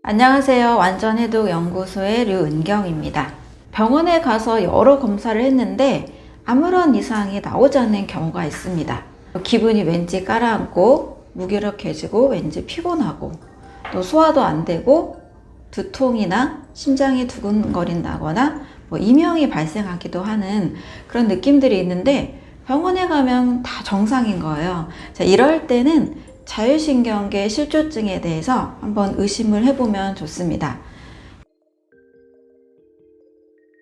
안녕하세요. 완전해독연구소의 류은경입니다. 병원에 가서 여러 검사를 했는데 아무런 이상이 나오지 않는 경우가 있습니다. 기분이 왠지 가라앉고 무기력해지고 왠지 피곤하고 또 소화도 안 되고 두통이나 심장이 두근거린다거나 이명이 발생하기도 하는 그런 느낌들이 있는데 병원에 가면 다 정상인 거예요. 자, 이럴 때는 자율신경계 실조증에 대해서 한번 의심을 해보면 좋습니다.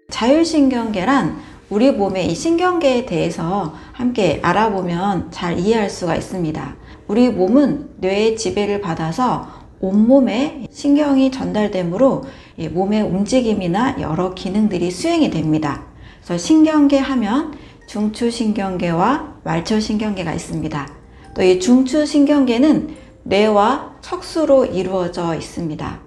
자율신경계란 우리 몸의 이 신경계에 대해서 함께 알아보면 잘 이해할 수가 있습니다. 우리 몸은 뇌의 지배를 받아서 온몸에 신경이 전달되므로 몸의 움직임이나 여러 기능들이 수행이 됩니다. 그래서 신경계 하면 중추신경계와 말초신경계가 있습니다. 또 이 중추신경계는 뇌와 척수로 이루어져 있습니다.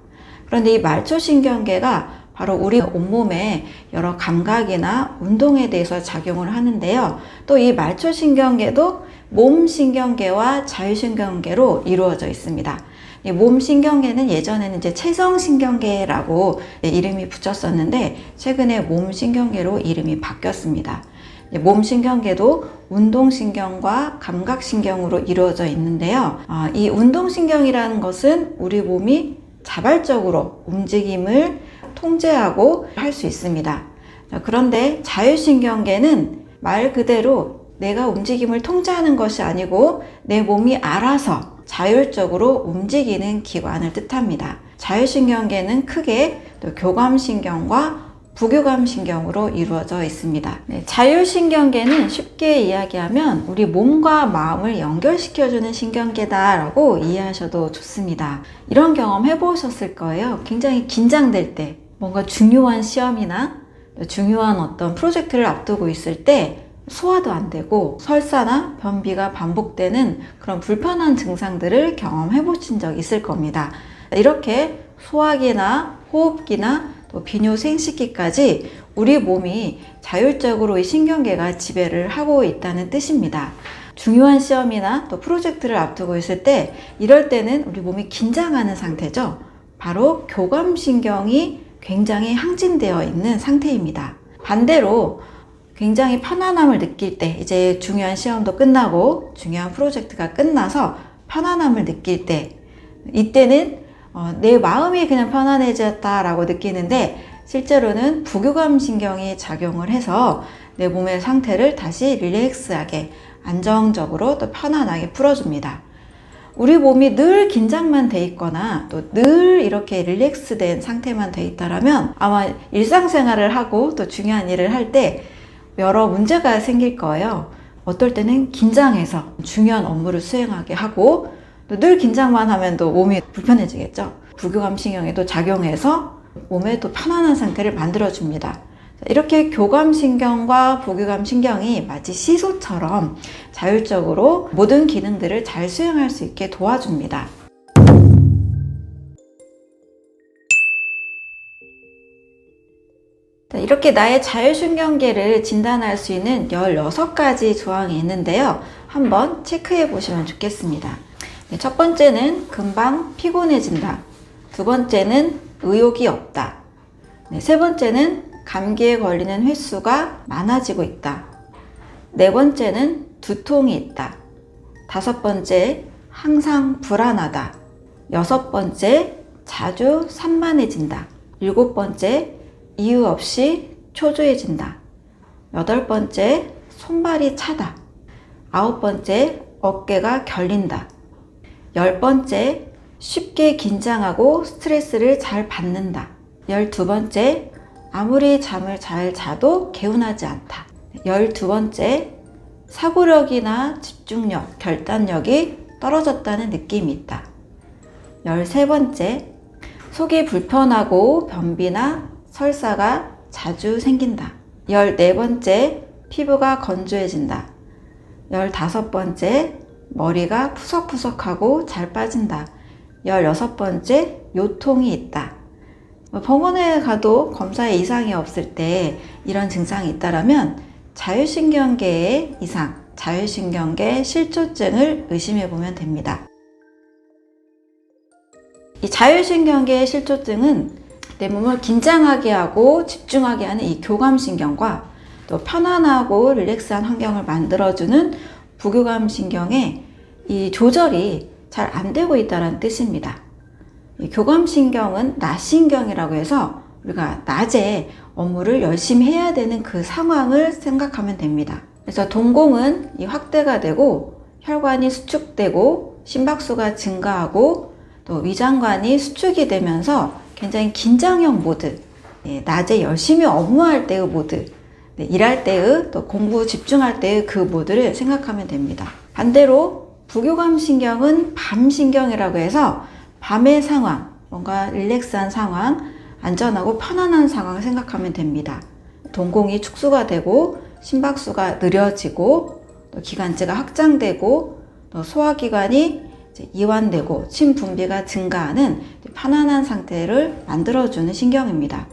그런데 이 말초신경계가 바로 우리 온몸의 여러 감각이나 운동에 대해서 작용을 하는데요. 또 이 말초신경계도 몸신경계와 자율신경계로 이루어져 있습니다. 이 몸신경계는 예전에는 이제 체성신경계라고 이름이 붙였었는데 최근에 몸신경계로 이름이 바뀌었습니다. 몸신경계도 운동신경과 감각신경으로 이루어져 있는데요. 이 운동신경이라는 것은 우리 몸이 자발적으로 움직임을 통제하고 할 수 있습니다. 그런데 자율신경계는 말 그대로 내가 움직임을 통제하는 것이 아니고 내 몸이 알아서 자율적으로 움직이는 기관을 뜻합니다. 자율신경계는 크게 또 교감신경과 부교감신경으로 이루어져 있습니다. 자율신경계는 쉽게 이야기하면 우리 몸과 마음을 연결시켜주는 신경계다라고 이해하셔도 좋습니다. 이런 경험 해보셨을 거예요. 굉장히 긴장될 때, 뭔가 중요한 시험이나 중요한 어떤 프로젝트를 앞두고 있을 때 소화도 안 되고 설사나 변비가 반복되는 그런 불편한 증상들을 경험해 보신 적 있을 겁니다. 이렇게 소화기나 호흡기나 또 비뇨 생식기까지 우리 몸이 자율적으로 이 신경계가 지배를 하고 있다는 뜻입니다. 중요한 시험이나 또 프로젝트를 앞두고 있을 때 이럴 때는 우리 몸이 긴장하는 상태죠. 바로 교감신경이 굉장히 항진되어 있는 상태입니다. 반대로 굉장히 편안함을 느낄 때, 이제 중요한 시험도 끝나고 중요한 프로젝트가 끝나서 편안함을 느낄 때, 이때는 내 마음이 그냥 편안해졌다라고 느끼는데 실제로는 부교감신경이 작용을 해서 내 몸의 상태를 다시 릴렉스하게 안정적으로 또 편안하게 풀어줍니다. 우리 몸이 늘 긴장만 돼 있거나 또 늘 이렇게 릴렉스된 상태만 돼 있다라면 아마 일상생활을 하고 또 중요한 일을 할 때 여러 문제가 생길 거예요. 어떨 때는 긴장해서 중요한 업무를 수행하게 하고 또 늘 긴장만 하면 또 몸이 불편해지겠죠. 부교감신경에도 작용해서 몸에 또 편안한 상태를 만들어줍니다. 이렇게 교감신경과 부교감신경이 마치 시소처럼 자율적으로 모든 기능들을 잘 수행할 수 있게 도와줍니다. 이렇게 나의 자율신경계를 진단할 수 있는 16가지 조항이 있는데요. 한번 체크해 보시면 좋겠습니다. 첫 번째는 금방 피곤해진다. 두 번째는 의욕이 없다. 세 번째는 감기에 걸리는 횟수가 많아지고 있다. 네 번째는 두통이 있다. 다섯 번째, 항상 불안하다. 여섯 번째, 자주 산만해진다. 일곱 번째, 이유 없이 초조해진다. 여덟 번째, 손발이 차다. 아홉 번째, 어깨가 결린다. 열 번째, 쉽게 긴장하고 스트레스를 잘 받는다. 12번째, 아무리 잠을 잘 자도 개운하지 않다. 12번째, 사고력이나 집중력, 결단력이 떨어졌다는 느낌이 있다. 13번째, 속이 불편하고 변비나 설사가 자주 생긴다. 14번째, 피부가 건조해진다. 15번째, 머리가 푸석푸석하고 잘 빠진다. 16번째, 요통이 있다. 병원에 가도 검사에 이상이 없을 때 이런 증상이 있다면 자율신경계의 이상, 자율신경계 실조증을 의심해 보면 됩니다. 이 자율신경계의 실조증은 내 몸을 긴장하게 하고 집중하게 하는 이 교감신경과 또 편안하고 릴렉스한 환경을 만들어주는 부교감신경의 이 조절이 잘 안 되고 있다는 뜻입니다. 이 교감신경은 낮신경이라고 해서 우리가 낮에 업무를 열심히 해야 되는 그 상황을 생각하면 됩니다. 그래서 동공은 이 확대가 되고 혈관이 수축되고 심박수가 증가하고 또 위장관이 수축이 되면서 굉장히 긴장형 모드, 낮에 열심히 업무할 때의 모드, 일할 때의 또 공부 집중할 때의 그 모드를 생각하면 됩니다. 반대로 부교감신경은 밤신경이라고 해서 밤의 상황, 뭔가 릴렉스한 상황, 안전하고 편안한 상황을 생각하면 됩니다. 동공이 축소가 되고 심박수가 느려지고 또 기관지가 확장되고 또 소화기관이 이완되고 침 분비가 증가하는 편안한 상태를 만들어주는 신경입니다.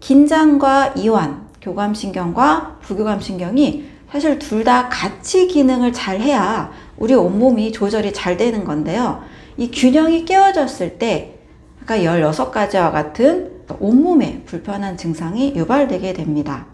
긴장과 이완, 교감신경과 부교감신경이 사실 둘 다 같이 기능을 잘 해야 우리 온몸이 조절이 잘 되는 건데요. 이 균형이 깨어졌을 때 아까 16가지와 같은 온몸에 불편한 증상이 유발되게 됩니다.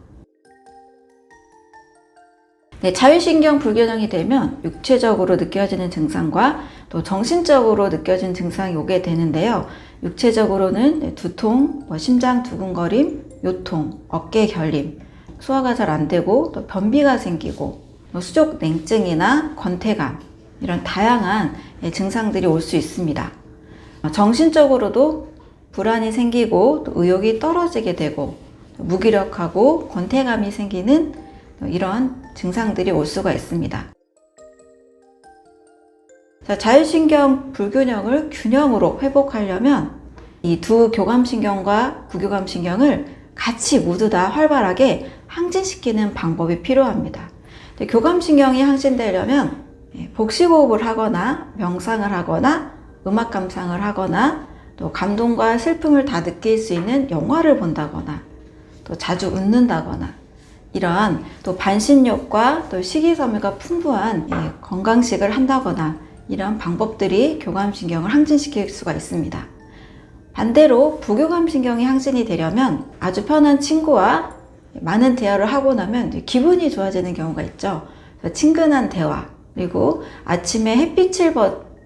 자율신경 불균형이 되면 육체적으로 느껴지는 증상과 또 정신적으로 느껴지는 증상이 오게 되는데요. 육체적으로는 두통, 심장 두근거림, 요통, 어깨 결림, 소화가 잘 안 되고 또 변비가 생기고 수족 냉증이나 권태감 이런 다양한 증상들이 올 수 있습니다. 정신적으로도 불안이 생기고 또 의욕이 떨어지게 되고 무기력하고 권태감이 생기는 이런 증상들이 올 수가 있습니다. 자율신경 불균형을 균형으로 회복하려면 이 두 교감신경과 부교감신경을 같이 모두 다 활발하게 항진시키는 방법이 필요합니다. 교감신경이 항진되려면 복식호흡을 하거나 명상을 하거나 음악 감상을 하거나 또 감동과 슬픔을 다 느낄 수 있는 영화를 본다거나 또 자주 웃는다거나 이러한 또 반신욕과 또 식이섬유가 풍부한 건강식을 한다거나 이런 방법들이 교감신경을 항진시킬 수가 있습니다. 반대로 부교감신경이 항진이 되려면 아주 편한 친구와 많은 대화를 하고 나면 기분이 좋아지는 경우가 있죠. 친근한 대화, 그리고 아침에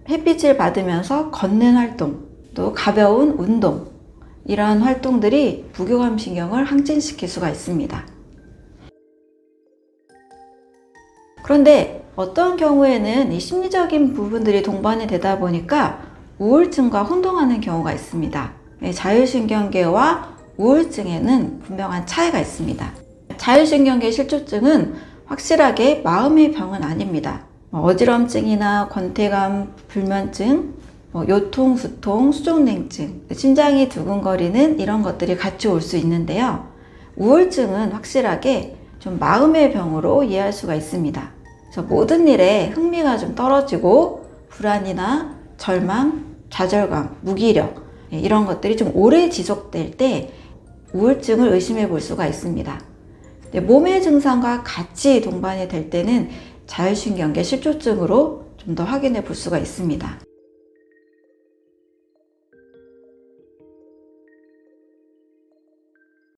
햇빛을 받으면서 걷는 활동, 또 가벼운 운동, 이러한 활동들이 부교감신경을 항진시킬 수가 있습니다. 그런데 어떤 경우에는 이 심리적인 부분들이 동반이 되다 보니까 우울증과 혼동하는 경우가 있습니다. 자율신경계와 우울증에는 분명한 차이가 있습니다. 자율신경계 실조증은 확실하게 마음의 병은 아닙니다. 어지럼증이나 권태감, 불면증, 요통, 두통, 수족냉증, 심장이 두근거리는 이런 것들이 같이 올 수 있는데요. 우울증은 확실하게 좀 마음의 병으로 이해할 수가 있습니다. 그래서 모든 일에 흥미가 좀 떨어지고 불안이나 절망, 좌절감, 무기력 이런 것들이 좀 오래 지속될 때 우울증을 의심해 볼 수가 있습니다. 몸의 증상과 같이 동반이 될 때는 자율신경계 실조증으로 좀 더 확인해 볼 수가 있습니다.